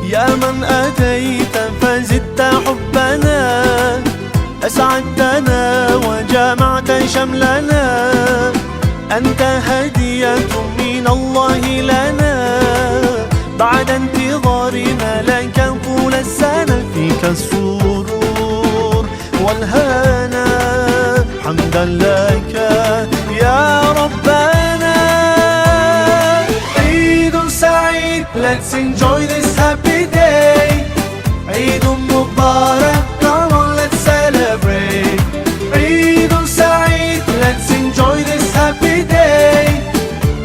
يا من أتيت فزدت حبنا، أسعدتنا وجمعت شملنا، أنت هدية من الله لنا، بعد انتظارنا لك طول السنة، فيك السرور والهنا، حمدا لك يا ربنا. عيد سعيد، let's enjoy this happy day. عيد مبارك، come on let's celebrate. عيد سعيد، let's enjoy this happy day.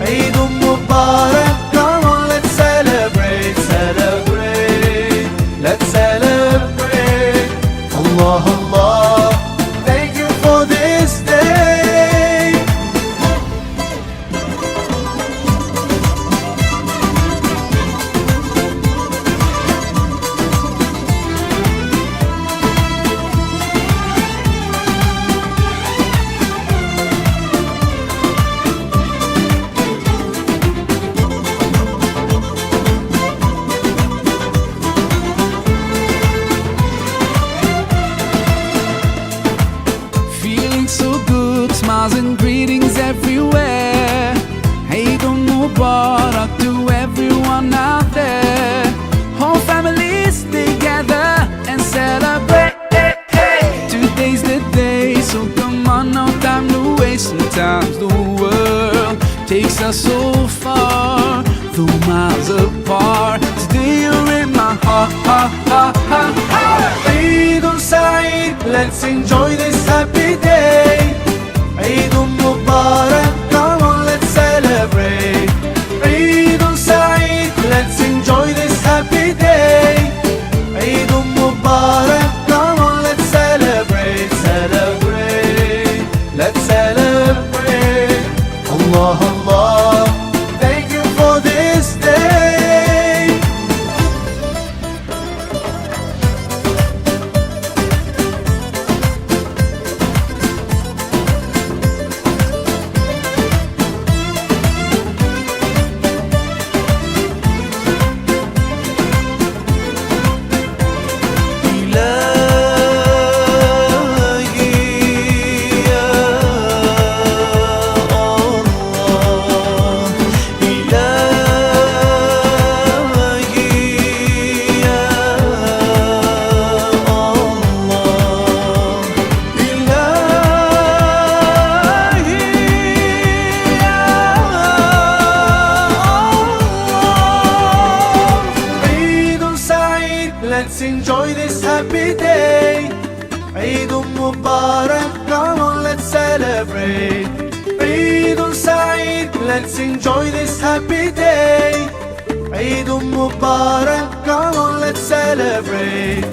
عيد مبارك، come on let's celebrate. Celebrate, let's celebrate. Allah Allah, thank you for this day. Smiles and greetings everywhere. Eid Mubarak to everyone out there. Whole families together and celebrate. Today's the day, so come on, no time to waste. Sometimes the world takes us so far, though miles apart. Today you're in my heart, heart, heart, heart, heart. Eid Saeed, let's enjoy this happy day. Eid Mubarak, come on let's celebrate. Eid Saeed, let's enjoy this happy day. Eid Mubarak, come on let's celebrate. Celebrate, let's celebrate. Allah Allah, thank you for this day. Let's enjoy this happy day. Eid Mubarak, come on let's celebrate. Eid Saeed, let's enjoy this happy day. Eid Mubarak, come on let's celebrate.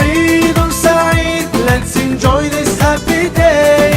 Eid Saeed, let's enjoy this happy day.